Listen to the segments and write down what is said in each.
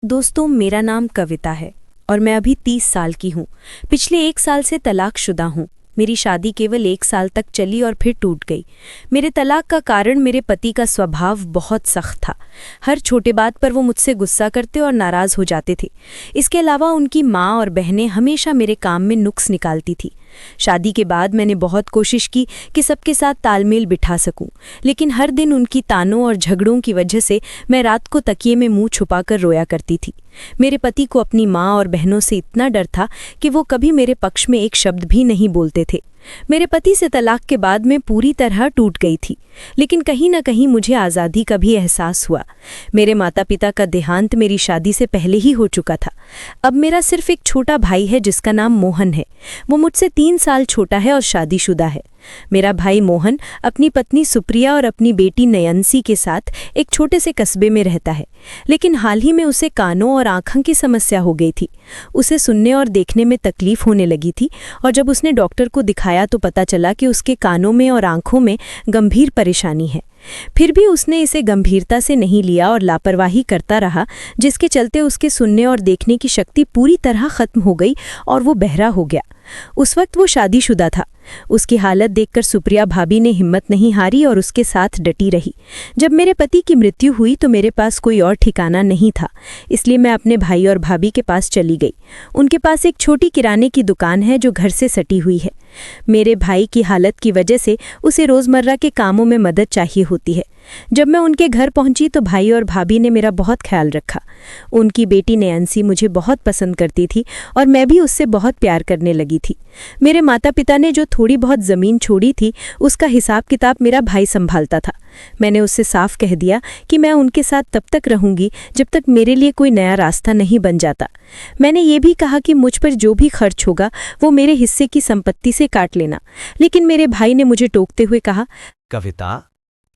दोस्तों, मेरा नाम कविता है और मैं अभी 30 साल की हूँ। पिछले 1 साल से तलाकशुदा हूँ। मेरी शादी केवल 1 साल तक चली और फिर टूट गई। मेरे तलाक का कारण मेरे पति का स्वभाव बहुत सख्त था। हर छोटे बात पर वो मुझसे गुस्सा करते और नाराज़ हो जाते थे। इसके अलावा उनकी माँ और बहनें हमेशा मेरे काम में नुक्स निकालती थी। शादी के बाद मैंने बहुत कोशिश की कि सबके साथ तालमेल बिठा सकूं, लेकिन हर दिन उनकी तानों और झगड़ों की वजह से मैं रात को तकिए में मुंह छुपाकर रोया करती थी। मेरे पति को अपनी माँ और बहनों से इतना डर था कि वो कभी मेरे पक्ष में एक शब्द भी नहीं बोलते थे। मेरे पति से तलाक के बाद मैं पूरी तरह टूट गई थी, लेकिन कहीं न कहीं मुझे आज़ादी का भी एहसास हुआ। मेरे माता पिता का देहांत मेरी शादी से पहले ही हो चुका था। अब मेरा सिर्फ एक छोटा भाई है जिसका नाम मोहन है। वो मुझसे 3 साल छोटा है और शादीशुदा है। मेरा भाई मोहन अपनी पत्नी सुप्रिया और अपनी बेटी नयंसी के साथ एक छोटे से कस्बे में रहता है, लेकिन हाल ही में उसे कानों और आँखों की समस्या हो गई थी। उसे सुनने और देखने में तकलीफ होने लगी थी और जब उसने डॉक्टर को दिखाया तो पता चला कि उसके कानों में और आँखों में गंभीर परेशानी है। फिर भी उसने इसे गंभीरता से नहीं लिया और लापरवाही करता रहा, जिसके चलते उसके सुनने और देखने की शक्ति पूरी तरह खत्म हो गई और वो बहरा हो गया। उस वक्त वो शादीशुदा था। उसकी हालत देखकर सुप्रिया भाभी ने हिम्मत नहीं हारी और उसके साथ डटी रही। जब मेरे पति की मृत्यु हुई तो मेरे पास कोई और ठिकाना नहीं था, इसलिए मैं अपने भाई और भाभी के पास चली गई। उनके पास एक छोटी किराने की दुकान है जो घर से सटी हुई है। मेरे भाई की हालत की वजह से उसे रोज़मर्रा के कामों में मदद चाहिए होती है। जब मैं उनके घर पहुंची तो भाई और भाभी ने मेरा बहुत ख्याल रखा। उनकी बेटी नयंसी मुझे बहुत पसंद करती थी और मैं भी उससे बहुत प्यार करने लगी थी। मेरे माता पिता ने जो थोड़ी बहुत ज़मीन छोड़ी थी उसका हिसाब किताब मेरा भाई संभालता था। मैंने उससे साफ कह दिया कि मैं उनके साथ तब तक रहूंगी जब तक मेरे लिए कोई नया रास्ता नहीं बन जाता। मैंने ये भी कहा कि मुझ पर जो भी खर्च होगा वो मेरे हिस्से की संपत्ति से काट लेना, लेकिन मेरे भाई ने मुझे टोकते हुए कहा, कविता,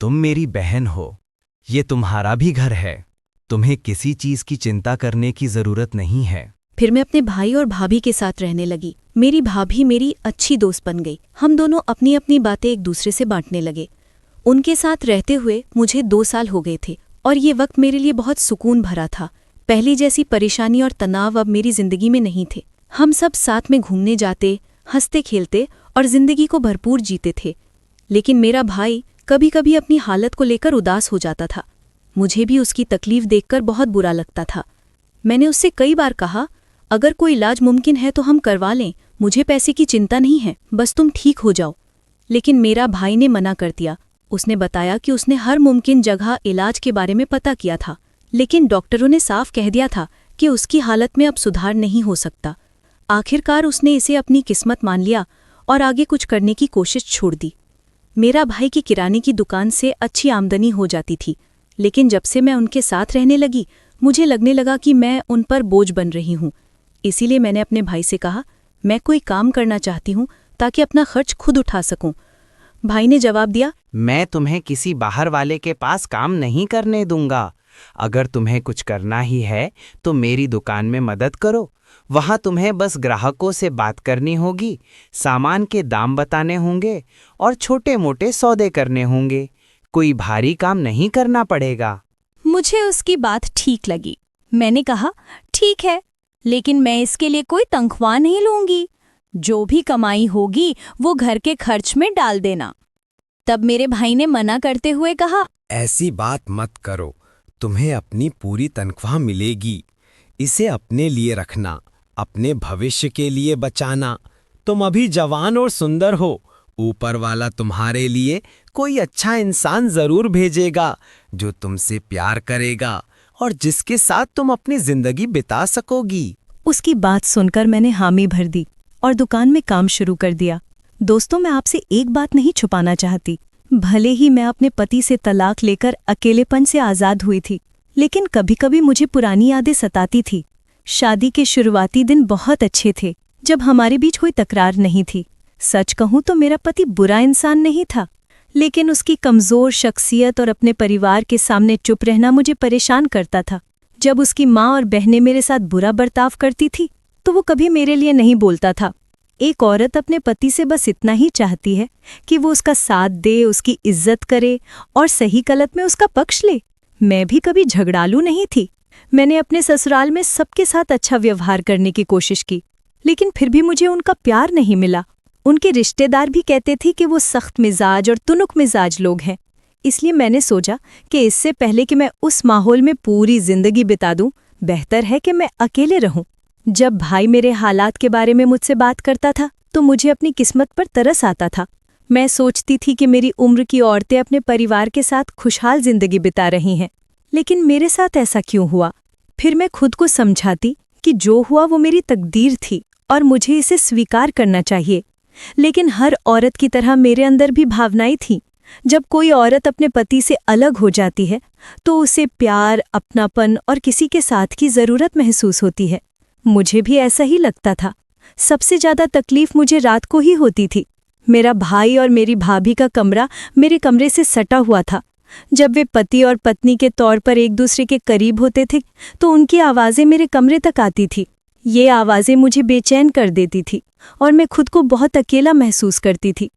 तुम मेरी बहन हो, ये तुम्हारा भी घर है, तुम्हें किसी चीज की चिंता करने की जरूरत नहीं है। फिर मैं अपने भाई और भाभी के साथ रहने लगी। मेरी भाभी मेरी अच्छी दोस्त बन गई। हम दोनों अपनी अपनी बातें एक दूसरे से बांटने लगे। उनके साथ रहते हुए मुझे 2 साल हो गए थे और ये वक्त मेरे लिए बहुत सुकून भरा था। पहली जैसी परेशानी और तनाव अब मेरी जिंदगी में नहीं थे। हम सब साथ में घूमने जाते, हंसते खेलते और जिंदगी को भरपूर जीते थे। लेकिन मेरा भाई कभी कभी अपनी हालत को लेकर उदास हो जाता था। मुझे भी उसकी तकलीफ देखकर बहुत बुरा लगता था। मैंने उससे कई बार कहा, अगर कोई इलाज मुमकिन है तो हम करवा लें, मुझे पैसे की चिंता नहीं है, बस तुम ठीक हो जाओ। लेकिन मेरा भाई ने मना कर दिया। उसने बताया कि उसने हर मुमकिन जगह इलाज के बारे में पता किया था, लेकिन डॉक्टरों ने साफ कह दिया था कि उसकी हालत में अब सुधार नहीं हो सकता। आखिरकार उसने इसे अपनी किस्मत मान लिया और आगे कुछ करने की कोशिश छोड़ दी। मेरा भाई की किराने की दुकान से अच्छी आमदनी हो जाती थी, लेकिन जब से मैं उनके साथ रहने लगी मुझे लगने लगा कि मैं उन पर बोझ बन रही हूँ। इसीलिए मैंने अपने भाई से कहा, मैं कोई काम करना चाहती हूँ ताकि अपना खर्च खुद उठा सकूं। भाई ने जवाब दिया, मैं तुम्हें किसी बाहर वाले के पास काम नहीं करने दूंगा। अगर तुम्हें कुछ करना ही है तो मेरी दुकान में मदद करो। वहाँ तुम्हें बस ग्राहकों से बात करनी होगी, सामान के दाम बताने होंगे और छोटे मोटे सौदे करने होंगे। कोई भारी काम नहीं करना पड़ेगा। मुझे उसकी बात ठीक लगी। मैंने कहा, ठीक है, लेकिन मैं इसके लिए कोई तनख्वाह नहीं लूंगी। जो भी कमाई होगी वो घर के खर्च में डाल देना। तब मेरे भाई ने मना करते हुए कहा, ऐसी बात मत करो, तुम्हें अपनी पूरी तनख्वाह मिलेगी। इसे अपने लिए रखना, अपने भविष्य के लिए बचाना। तुम अभी जवान और सुंदर हो, ऊपर वाला तुम्हारे लिए कोई अच्छा इंसान जरूर भेजेगा जो तुमसे प्यार करेगा और जिसके साथ तुम अपनी जिंदगी बिता सकोगी। उसकी बात सुनकर मैंने हामी भर दी और दुकान में काम शुरू कर दिया। दोस्तों, मैं आपसे एक बात नहीं छुपाना चाहती। भले ही मैं अपने पति से तलाक लेकर अकेलेपन से आज़ाद हुई थी, लेकिन कभी कभी मुझे पुरानी यादें सताती थी। शादी के शुरुआती दिन बहुत अच्छे थे, जब हमारे बीच कोई तकरार नहीं थी। सच कहूं तो मेरा पति बुरा इंसान नहीं था, लेकिन उसकी कमज़ोर शख्सियत और अपने परिवार के सामने चुप रहना मुझे परेशान करता था। जब उसकी माँ और बहनें मेरे साथ बुरा बर्ताव करती थी तो वो कभी मेरे लिए नहीं बोलता था। एक औरत अपने पति से बस इतना ही चाहती है कि वो उसका साथ दे, उसकी इज्जत करे और सही गलत में उसका पक्ष ले। मैं भी कभी झगड़ालू नहीं थी, मैंने अपने ससुराल में सबके साथ अच्छा व्यवहार करने की कोशिश की, लेकिन फिर भी मुझे उनका प्यार नहीं मिला। उनके रिश्तेदार भी कहते थे कि वो सख्त मिजाज और तुनुक मिजाज लोग हैं। इसलिए मैंने सोचा कि इससे पहले कि मैं उस माहौल में पूरी जिंदगी बिता दूं, बेहतर है कि मैं अकेले रहूं। जब भाई मेरे हालात के बारे में मुझसे बात करता था तो मुझे अपनी किस्मत पर तरस आता था। मैं सोचती थी कि मेरी उम्र की औरतें अपने परिवार के साथ खुशहाल जिंदगी बिता रही हैं, लेकिन मेरे साथ ऐसा क्यों हुआ? फिर मैं खुद को समझाती कि जो हुआ वो मेरी तकदीर थी और मुझे इसे स्वीकार करना चाहिए। लेकिन हर औरत की तरह मेरे अंदर भी भावनाएं थीं। जब कोई औरत अपने पति से अलग हो जाती है तो उसे प्यार, अपनापन और किसी के साथ की ज़रूरत महसूस होती है। मुझे भी ऐसा ही लगता था। सबसे ज़्यादा तकलीफ मुझे रात को ही होती थी। मेरा भाई और मेरी भाभी का कमरा मेरे कमरे से सटा हुआ था। जब वे पति और पत्नी के तौर पर एक दूसरे के करीब होते थे तो उनकी आवाज़ें मेरे कमरे तक आती थी। ये आवाज़ें मुझे बेचैन कर देती थी और मैं खुद को बहुत अकेला महसूस करती थी।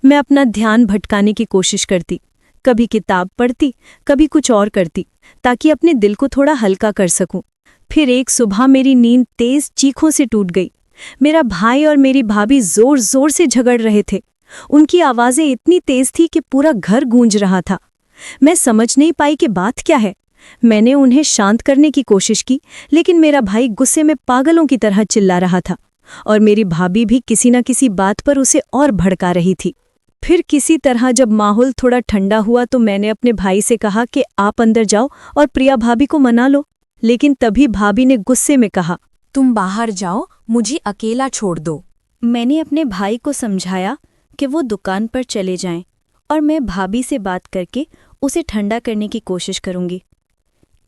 मैं अपना ध्यान भटकाने की कोशिश करती, कभी किताब पढ़ती, कभी कुछ और करती, ताकि अपने दिल को थोड़ा हल्का कर सकूं। फिर एक सुबह मेरी नींद तेज चीखों से टूट गई। मेरा भाई और मेरी भाभी जोर जोर से झगड़ रहे थे। उनकी आवाज़ें इतनी तेज थी कि पूरा घर गूंज रहा था। मैं समझ नहीं पाई कि बात क्या है। मैंने उन्हें शांत करने की कोशिश की, लेकिन मेरा भाई गुस्से में पागलों की तरह चिल्ला रहा था और मेरी भाभी भी किसी न किसी बात पर उसे और भड़का रही थी। फिर किसी तरह जब माहौल थोड़ा ठंडा हुआ तो मैंने अपने भाई से कहा कि आप अंदर जाओ और प्रिया भाभी को मना लो। लेकिन तभी भाभी ने गुस्से में कहा, तुम बाहर जाओ, मुझे अकेला छोड़ दो। मैंने अपने भाई को समझाया कि वो दुकान पर चले जाएं और मैं भाभी से बात करके उसे ठंडा करने की कोशिश करूंगी।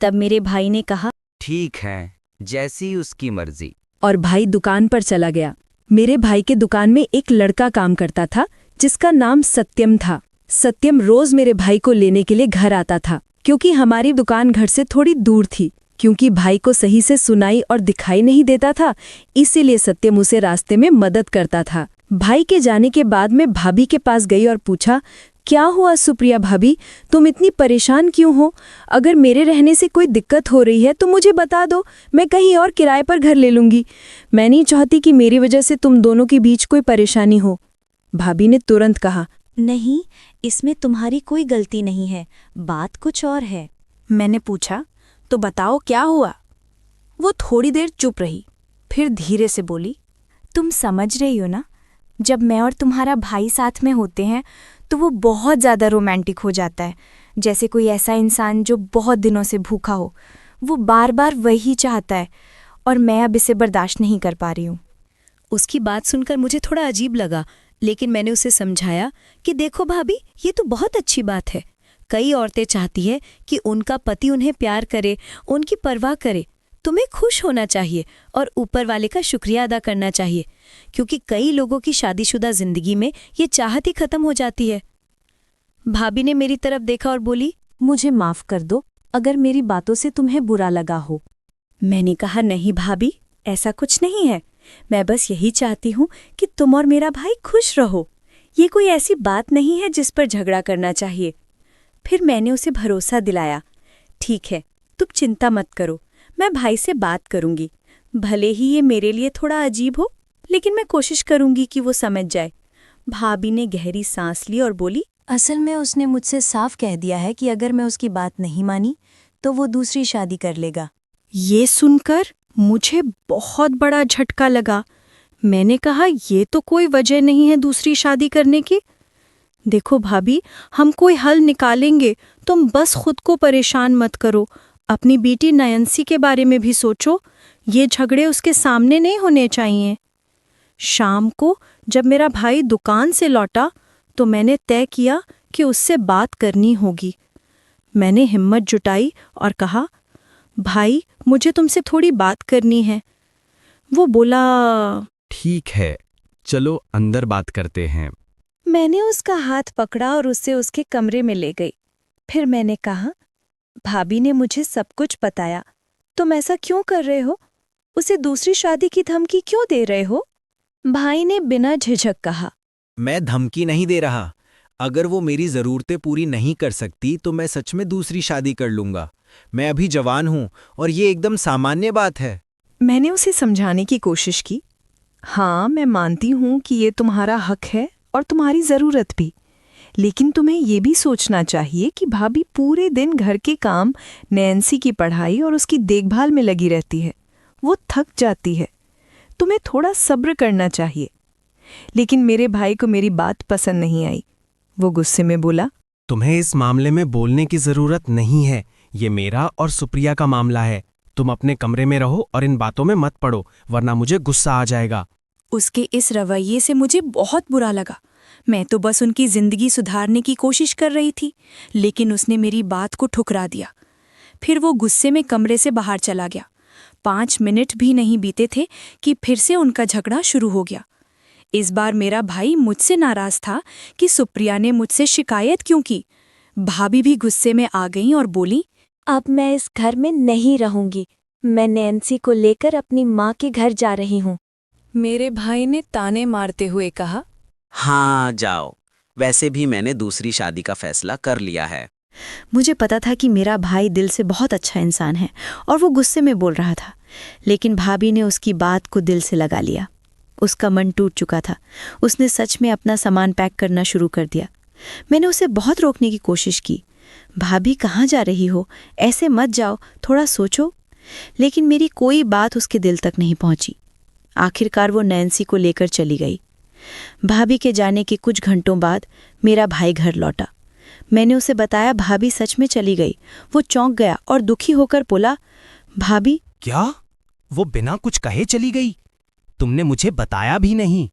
तब मेरे भाई ने कहा, ठीक है, जैसी उसकी मर्जी। और भाई दुकान पर चला गया। मेरे भाई के दुकान में एक लड़का काम करता था जिसका नाम सत्यम था। सत्यम रोज मेरे भाई को लेने के लिए घर आता था, क्योंकि हमारी दुकान घर से थोड़ी दूर थी। क्योंकि भाई को सही से सुनाई और दिखाई नहीं देता था, इसीलिए सत्यम उसे रास्ते में मदद करता था। भाई के जाने के बाद मैं भाभी के पास गई और पूछा, क्या हुआ सुप्रिया भाभी, तुम इतनी परेशान क्यों हो? अगर मेरे रहने से कोई दिक्कत हो रही है तो मुझे बता दो, मैं कहीं और किराए पर घर ले लूंगी। मैं नहीं चाहती कि मेरी वजह से तुम दोनों के बीच कोई परेशानी हो। भाभी ने तुरंत कहा, नहीं, इसमें तुम्हारी कोई गलती नहीं है, बात कुछ और है। मैंने पूछा, तो बताओ क्या हुआ? वो थोड़ी देर चुप रही, फिर धीरे से बोली, तुम समझ रही हो ना, जब मैं और तुम्हारा भाई साथ में होते हैं तो वो बहुत ज़्यादा रोमांटिक हो जाता है। जैसे कोई ऐसा इंसान जो बहुत दिनों से भूखा हो, वो बार बार वही चाहता है और मैं अब इसे बर्दाश्त नहीं कर पा रही हूँ। उसकी बात सुनकर मुझे थोड़ा अजीब लगा, लेकिन मैंने उसे समझाया कि देखो भाभी, ये तो बहुत अच्छी बात है। कई औरतें चाहती है कि उनका पति उन्हें प्यार करे, उनकी परवाह करे। तुम्हें खुश होना चाहिए और ऊपर वाले का शुक्रिया अदा करना चाहिए, क्योंकि कई लोगों की शादीशुदा जिंदगी में ये चाहत ही खत्म हो जाती है। भाभी ने मेरी तरफ देखा और बोली, मुझे माफ़ कर दो अगर मेरी बातों से तुम्हें बुरा लगा हो। मैंने कहा, नहीं भाभी, ऐसा कुछ नहीं है। मैं बस यही चाहती हूँ कि तुम और मेरा भाई खुश रहो। ये कोई ऐसी बात नहीं है जिस पर झगड़ा करना चाहिए। फिर मैंने उसे भरोसा दिलाया, ठीक है, तुम चिंता मत करो, मैं भाई से बात करूंगी। भले ही ये मेरे लिए थोड़ा अजीब हो, लेकिन मैं कोशिश करूंगी कि वो समझ जाए। भाभी ने गहरी सांस ली और बोली, असल में उसने मुझसे साफ कह दिया है कि अगर मैं उसकी बात नहीं मानी तो वो दूसरी शादी कर लेगा। ये सुनकर मुझे बहुत बड़ा झटका लगा। मैंने कहा, ये तो कोई वजह नहीं है दूसरी शादी करने की। देखो भाभी, हम कोई हल निकालेंगे, तुम बस खुद को परेशान मत करो। अपनी बेटी नयंसी के बारे में भी सोचो, ये झगड़े उसके सामने नहीं होने चाहिए। शाम को जब मेरा भाई दुकान से लौटा तो मैंने तय किया कि उससे बात करनी होगी। मैंने हिम्मत जुटाई और कहा, भाई, मुझे तुमसे थोड़ी बात करनी है। वो बोला, ठीक है, चलो अंदर बात करते हैं। मैंने उसका हाथ पकड़ा और उससे उसके कमरे में ले गई। फिर मैंने कहा, भाभी ने मुझे सब कुछ बताया, तुम ऐसा क्यों कर रहे हो? उसे दूसरी शादी की धमकी क्यों दे रहे हो? भाई ने बिना झिझक कहा, मैं धमकी नहीं दे रहा। अगर वो मेरी ज़रूरतें पूरी नहीं कर सकती तो मैं सच में दूसरी शादी कर लूँगा। मैं अभी जवान हूँ और ये एकदम सामान्य बात है। मैंने उसे समझाने की कोशिश की। हाँ, मैं मानती हूँ कि ये तुम्हारा हक है और तुम्हारी ज़रूरत भी, लेकिन तुम्हें ये भी सोचना चाहिए कि भाभी पूरे दिन घर के काम, नैन्सी की पढ़ाई और उसकी देखभाल में लगी रहती है। वो थक जाती है। तुम्हें थोड़ा सब्र करना चाहिए। लेकिन मेरे भाई को मेरी बात पसंद नहीं आई। वो गुस्से में बोला, तुम्हें इस मामले में बोलने की जरूरत नहीं है। ये मेरा और सुप्रिया का मामला है। तुम अपने कमरे में रहो और इन बातों में मत पड़ो, वरना मुझे गुस्सा आ जाएगा। उसके इस रवैये से मुझे बहुत बुरा लगा। मैं तो बस उनकी जिंदगी सुधारने की कोशिश कर रही थी, लेकिन उसने मेरी बात को ठुकरा दिया। फिर वो गुस्से में कमरे से बाहर चला गया। 5 मिनट भी नहीं बीते थे कि फिर से उनका झगड़ा शुरू हो गया। इस बार मेरा भाई मुझसे नाराज था कि सुप्रिया ने मुझसे शिकायत क्यों की। भाभी भी गुस्से में आ गईं और बोली, अब मैं इस घर में नहीं रहूंगी। मैं नैन्सी को लेकर अपनी माँ के घर जा रही हूँ। मेरे भाई ने ताने मारते हुए कहा, हाँ जाओ, वैसे भी मैंने दूसरी शादी का फैसला कर लिया है। मुझे पता था कि मेरा भाई दिल से बहुत अच्छा इंसान है और वो गुस्से में बोल रहा था, लेकिन भाभी ने उसकी बात को दिल से लगा लिया। उसका मन टूट चुका था। उसने सच में अपना सामान पैक करना शुरू कर दिया। मैंने उसे बहुत रोकने की कोशिश की। भाभी कहाँ जा रही हो, ऐसे मत जाओ, थोड़ा सोचो। लेकिन मेरी कोई बात उसके दिल तक नहीं पहुंची। आखिरकार वो नैन्सी को लेकर चली गई। भाभी के जाने के कुछ घंटों बाद मेरा भाई घर लौटा। मैंने उसे बताया भाभी सच में चली गई। वो चौंक गया और दुखी होकर बोला, भाभी? क्या? वो बिना कुछ कहे चली गई? तुमने मुझे बताया भी नहीं।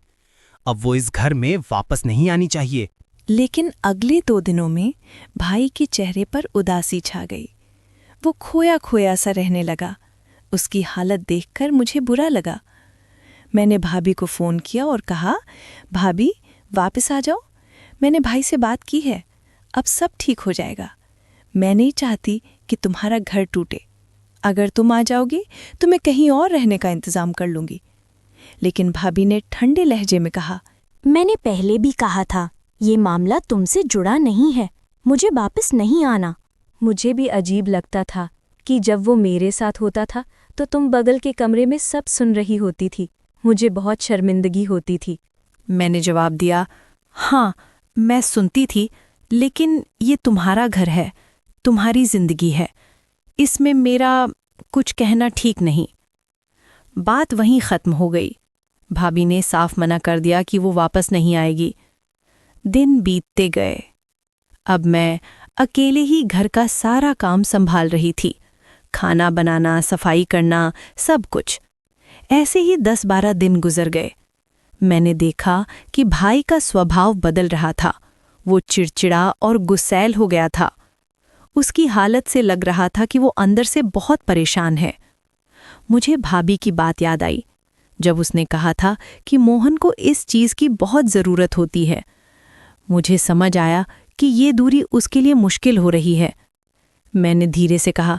अब वो इस घर में वापस नहीं आनी चाहिए। लेकिन अगले 2 दिनों में भाई के चेहरे पर उदासी छा गई। वो खोया खोया सा रहने लगा। उसकी हालत देखकर मुझे बुरा लगा। मैंने भाभी को फ़ोन किया और कहा, भाभी वापस आ जाओ। मैंने भाई से बात की है, अब सब ठीक हो जाएगा। मैं नहीं चाहती कि तुम्हारा घर टूटे। अगर तुम आ जाओगी तो मैं कहीं और रहने का इंतज़ाम कर लूँगी। लेकिन भाभी ने ठंडे लहजे में कहा, मैंने पहले भी कहा था, ये मामला तुमसे जुड़ा नहीं है। मुझे वापस नहीं आना। मुझे भी अजीब लगता था कि जब वो मेरे साथ होता था तो तुम बगल के कमरे में सब सुन रही होती थी। मुझे बहुत शर्मिंदगी होती थी। मैंने जवाब दिया, हाँ मैं सुनती थी, लेकिन ये तुम्हारा घर है, तुम्हारी जिंदगी है। इसमें मेरा कुछ कहना ठीक नहीं। बात वहीं ख़त्म हो गई। भाभी ने साफ मना कर दिया कि वो वापस नहीं आएगी। दिन बीतते गए। अब मैं अकेले ही घर का सारा काम संभाल रही थी। खाना बनाना, सफाई करना, सब कुछ। ऐसे ही 10-12 दिन गुजर गए। मैंने देखा कि भाई का स्वभाव बदल रहा था। वो चिड़चिड़ा और गुस्सैल हो गया था। उसकी हालत से लग रहा था कि वो अंदर से बहुत परेशान है। मुझे भाभी की बात याद आई, जब उसने कहा था कि मोहन को इस चीज़ की बहुत ज़रूरत होती है। मुझे समझ आया कि ये दूरी उसके लिए मुश्किल हो रही है। मैंने धीरे से कहा,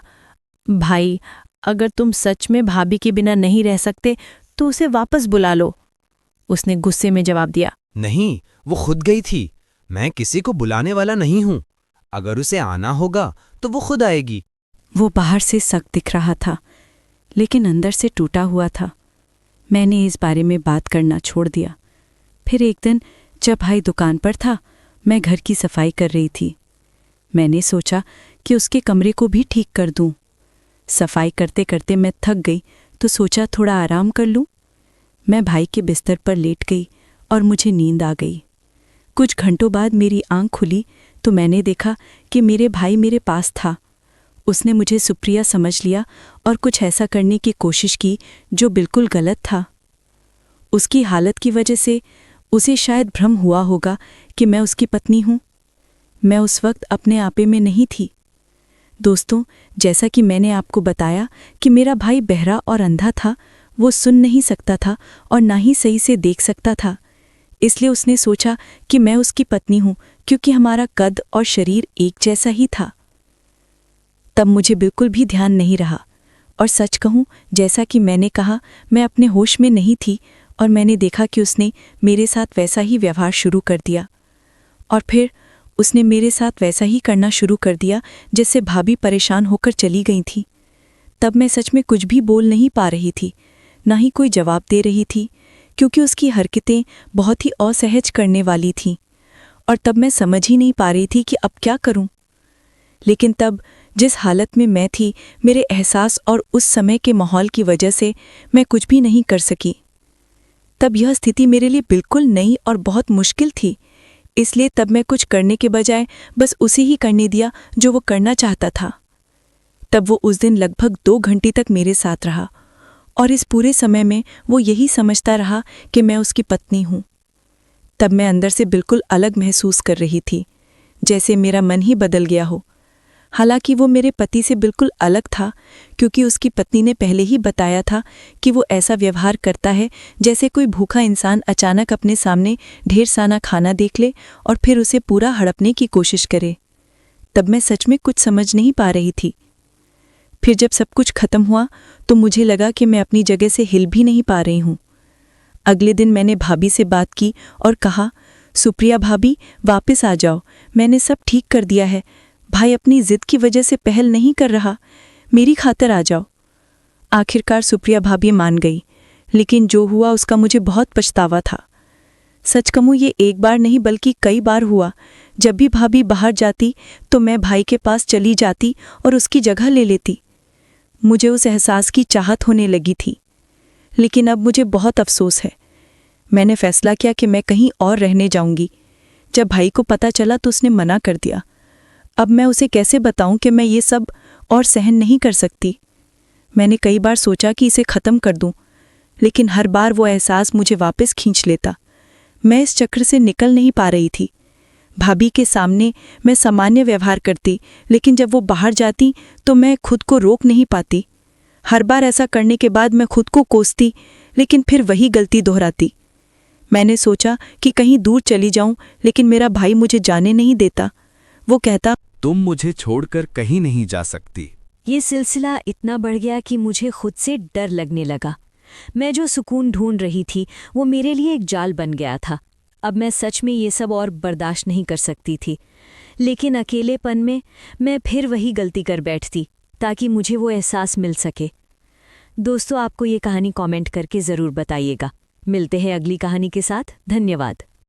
भाई अगर तुम सच में भाभी के बिना नहीं रह सकते तो उसे वापस बुला लो। उसने गुस्से में जवाब दिया, नहीं, वो खुद गई थी। मैं किसी को बुलाने वाला नहीं हूँ। अगर उसे आना होगा तो वो खुद आएगी। वो बाहर से सख्त दिख रहा था, लेकिन अंदर से टूटा हुआ था। मैंने इस बारे में बात करना छोड़ दिया। फिर एक दिन जब भाई दुकान पर था, मैं घर की सफाई कर रही थी। मैंने सोचा कि उसके कमरे को भी ठीक कर दूं। सफाई करते करते मैं थक गई तो सोचा थोड़ा आराम कर लूं। मैं भाई के बिस्तर पर लेट गई और मुझे नींद आ गई। कुछ घंटों बाद मेरी आंख खुली तो मैंने देखा कि मेरे भाई मेरे पास था। उसने मुझे सुप्रिया समझ लिया और कुछ ऐसा करने की कोशिश की जो बिल्कुल गलत था। उसकी हालत की वजह से उसे शायद भ्रम हुआ होगा कि मैं उसकी पत्नी हूँ। मैं उस वक्त अपने आपे में नहीं थी। दोस्तों, जैसा कि मैंने आपको बताया कि मेरा भाई बहरा और अंधा था, वो सुन नहीं सकता था और ना ही सही से देख सकता था। इसलिए उसने सोचा कि मैं उसकी पत्नी हूँ, क्योंकि हमारा कद और शरीर एक जैसा ही था। तब मुझे बिल्कुल भी ध्यान नहीं रहा और सच कहूँ, जैसा कि मैंने कहा, मैं अपने होश में नहीं थी और मैंने देखा कि उसने मेरे साथ वैसा ही व्यवहार शुरू कर दिया। और फिर उसने मेरे साथ वैसा ही करना शुरू कर दिया जिससे भाभी परेशान होकर चली गई थी। तब मैं सच में कुछ भी बोल नहीं पा रही थी, ना ही कोई जवाब दे रही थी, क्योंकि उसकी हरकतें बहुत ही असहज करने वाली थीं और तब मैं समझ ही नहीं पा रही थी कि अब क्या करूं। लेकिन तब जिस हालत में मैं थी, मेरे एहसास और उस समय के माहौल की वजह से मैं कुछ भी नहीं कर सकी। तब यह स्थिति मेरे लिए बिल्कुल नई और बहुत मुश्किल थी, इसलिए तब मैं कुछ करने के बजाय बस उसे ही करने दिया जो वो करना चाहता था। तब वो उस दिन लगभग 2 घंटे तक मेरे साथ रहा और इस पूरे समय में वो यही समझता रहा कि मैं उसकी पत्नी हूँ। तब मैं अंदर से बिल्कुल अलग महसूस कर रही थी, जैसे मेरा मन ही बदल गया हो। हालांकि वो मेरे पति से बिल्कुल अलग था, क्योंकि उसकी पत्नी ने पहले ही बताया था कि वो ऐसा व्यवहार करता है जैसे कोई भूखा इंसान अचानक अपने सामने ढेर सारा खाना देख ले और फिर उसे पूरा हड़पने की कोशिश करे। तब मैं सच में कुछ समझ नहीं पा रही थी। फिर जब सब कुछ खत्म हुआ तो मुझे लगा कि मैं अपनी जगह से हिल भी नहीं पा रही हूँ। अगले दिन मैंने भाभी से बात की और कहा, सुप्रिया भाभी, वापस आ जाओ, मैंने सब ठीक कर दिया है। भाई अपनी जिद की वजह से पहल नहीं कर रहा, मेरी खातिर आ जाओ। आखिरकार सुप्रिया भाभी मान गई, लेकिन जो हुआ उसका मुझे बहुत पछतावा था। सच कहूं, ये एक बार नहीं बल्कि कई बार हुआ। जब भी भाभी बाहर जाती तो मैं भाई के पास चली जाती और उसकी जगह ले लेती। मुझे उस एहसास की चाहत होने लगी थी, लेकिन अब मुझे बहुत अफसोस है। मैंने फैसला किया कि मैं कहीं और रहने जाऊंगी। जब भाई को पता चला तो उसने मना कर दिया। अब मैं उसे कैसे बताऊं कि मैं ये सब और सहन नहीं कर सकती। मैंने कई बार सोचा कि इसे ख़त्म कर दूं, लेकिन हर बार वो एहसास मुझे वापस खींच लेता। मैं इस चक्र से निकल नहीं पा रही थी। भाभी के सामने मैं सामान्य व्यवहार करती, लेकिन जब वो बाहर जाती तो मैं खुद को रोक नहीं पाती। हर बार ऐसा करने के बाद मैं खुद को कोसती, लेकिन फिर वही गलती दोहराती। मैंने सोचा कि कहीं दूर चली जाऊं, लेकिन मेरा भाई मुझे जाने नहीं देता। वो कहता, तुम मुझे छोड़कर कहीं नहीं जा सकती। ये सिलसिला इतना बढ़ गया कि मुझे खुद से डर लगने लगा। मैं जो सुकून ढूंढ रही थी वो मेरे लिए एक जाल बन गया था। अब मैं सच में ये सब और बर्दाश्त नहीं कर सकती थी, लेकिन अकेलेपन में मैं फिर वही गलती कर बैठती ताकि मुझे वो एहसास मिल सके। दोस्तों, आपको ये कहानी कमेंट करके ज़रूर बताइएगा। मिलते हैं अगली कहानी के साथ। धन्यवाद।